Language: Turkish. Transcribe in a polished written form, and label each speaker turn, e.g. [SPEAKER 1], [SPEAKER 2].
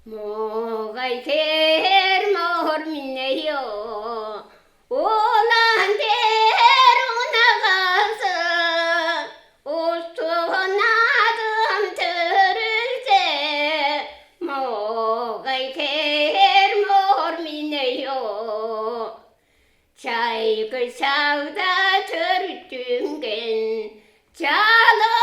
[SPEAKER 1] Mogay хээр mormineyo olan der unagası ustunadım törülse Mogay хээр mormineyo çay kışavda törtüngen çalı